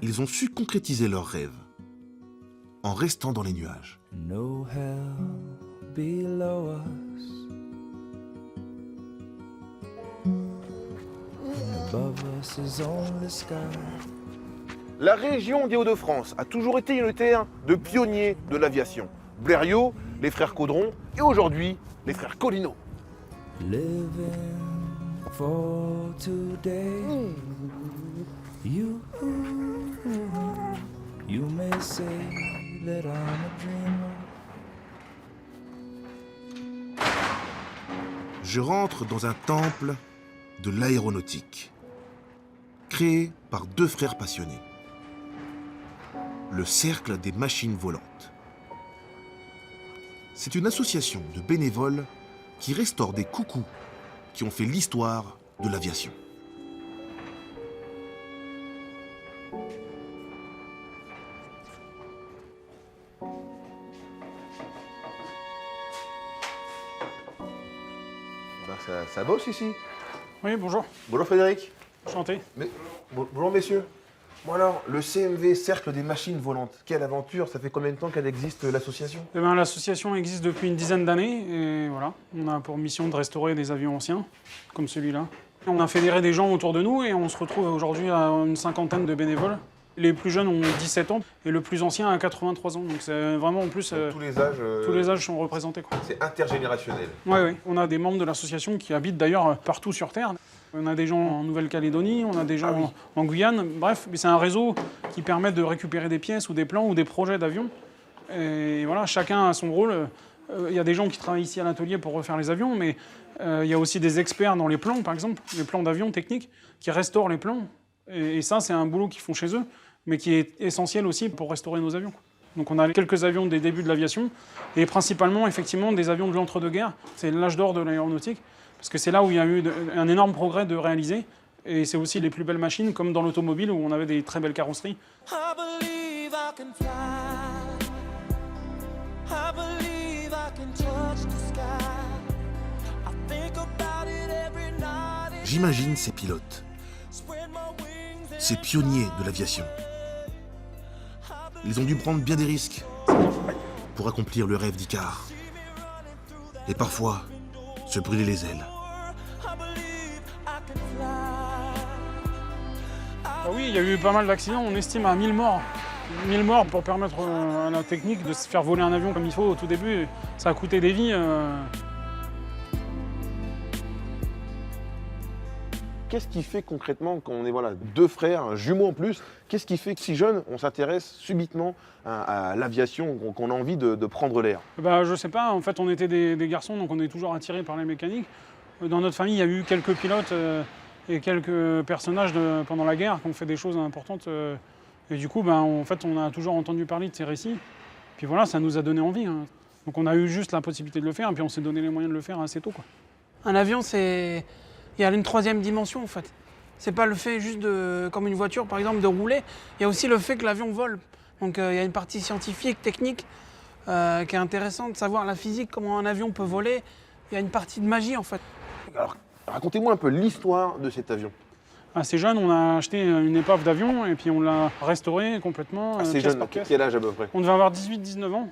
ils ont su concrétiser leurs rêves en restant dans les nuages. No hell below us. Above us is only sky. La région des Hauts-de-France a toujours été une terre de pionniers de l'aviation. Blériot, les frères Caudron et aujourd'hui les frères Collineau. Living for today. You may say that I'm a dreamer. Je rentre dans un temple de l'aéronautique, créé par deux frères passionnés. Le Cercle des Machines Volantes. C'est une association de bénévoles qui restaure des coucous qui ont fait l'histoire de l'aviation. Ça bosse ici. Oui, bonjour. Bonjour Frédéric. Enchanté. Bonjour messieurs. Bon alors, le CMV, Cercle des Machines Volantes, quelle aventure, ça fait combien de temps qu'elle existe l'association? Eh ben, l'association existe depuis une dizaine d'années et voilà, on a pour mission de restaurer des avions anciens, comme celui-là. On a fédéré des gens autour de nous et on se retrouve aujourd'hui à une cinquantaine de bénévoles. Les plus jeunes ont 17 ans et le plus ancien a 83 ans. Donc c'est vraiment en plus... tous les âges... tous les âges sont représentés, quoi. C'est intergénérationnel. Oui, oui. On a des membres de l'association qui habitent d'ailleurs partout sur Terre. On a des gens en Nouvelle-Calédonie, on a des gens en Guyane. Bref, c'est un réseau qui permet de récupérer des pièces ou des plans ou des projets d'avions. Et voilà, chacun a son rôle. Il y a des gens qui travaillent ici à l'atelier pour refaire les avions, mais il y a aussi des experts dans les plans, par exemple, les plans d'avions techniques, qui restaurent les plans. Et ça, c'est un boulot qu'ils font chez eux, mais qui est essentiel aussi pour restaurer nos avions. Donc on a quelques avions des débuts de l'aviation, et principalement, effectivement, des avions de l'entre-deux-guerres. C'est l'âge d'or de l'aéronautique, parce que c'est là où il y a eu un énorme progrès de réaliser. Et c'est aussi les plus belles machines, comme dans l'automobile, où on avait des très belles carrosseries. J'imagine ces pilotes, ces pionniers de l'aviation. Ils ont dû prendre bien des risques pour accomplir le rêve d'Icare. Et parfois, se brûler les ailes. Ah oui, il y a eu pas mal d'accidents, on estime à 1000 morts. 1000 morts pour permettre à la technique de se faire voler un avion comme il faut au tout début. Ça a coûté des vies. Qu'est-ce qui fait concrètement, quand on est deux frères, jumeaux en plus, qu'est-ce qui fait que si jeune, on s'intéresse subitement à l'aviation, qu'on a envie de prendre l'air? Je sais pas, en fait on était des garçons, donc on est toujours attirés par les mécaniques. Dans notre famille, il y a eu quelques pilotes et quelques personnages pendant la guerre qui ont fait des choses importantes. Et du coup, en fait, on a toujours entendu parler de ces récits. Puis voilà, ça nous a donné envie. Hein. Donc on a eu juste la possibilité de le faire, et puis on s'est donné les moyens de le faire assez tôt, quoi. Un avion, c'est... Il y a une troisième dimension, en fait. C'est pas le fait juste comme une voiture, par exemple, de rouler. Il y a aussi le fait que l'avion vole. Donc il y a une partie scientifique, technique, qui est intéressante, de savoir la physique, comment un avion peut voler. Il y a une partie de magie, en fait. Alors, racontez-moi un peu l'histoire de cet avion. Assez jeune, on a acheté une épave d'avion et puis on l'a restaurée complètement. Assez jeune, quel âge à peu près? On devait avoir 18-19 ans.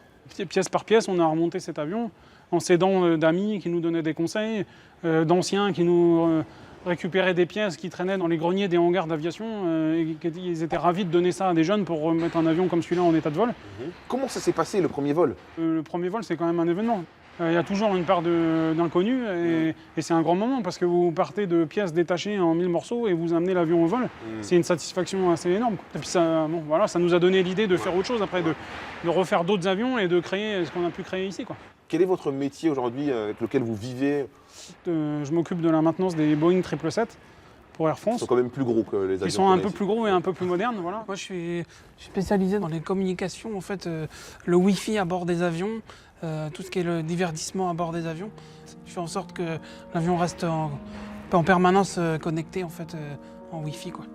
Pièce par pièce, on a remonté cet avion en s'aidant d'amis qui nous donnaient des conseils, d'anciens qui nous récupéraient des pièces qui traînaient dans les greniers des hangars d'aviation. Et ils étaient ravis de donner ça à des jeunes pour remettre un avion comme celui-là en état de vol. Comment ça s'est passé, le premier vol? Le premier vol, c'est quand même un événement. Il y a toujours une part d'inconnu et c'est un grand moment parce que vous partez de pièces détachées en 1000 morceaux et vous amenez l'avion au vol. C'est une satisfaction assez énorme. Et puis ça nous a donné l'idée de faire autre chose après, de refaire d'autres avions et de créer ce qu'on a pu créer ici, quoi. Quel est votre métier aujourd'hui avec lequel vous vivez? Je m'occupe de la maintenance des Boeing 777 pour Air France. Ils sont quand même plus gros que les avions. Ils sont un peu plus gros et un peu plus modernes, voilà. Moi, je suis spécialisé dans les communications, en fait, le Wi-Fi à bord des avions, tout ce qui est le divertissement à bord des avions. Je fais en sorte que l'avion reste en permanence connecté, en fait, en Wi-Fi, quoi.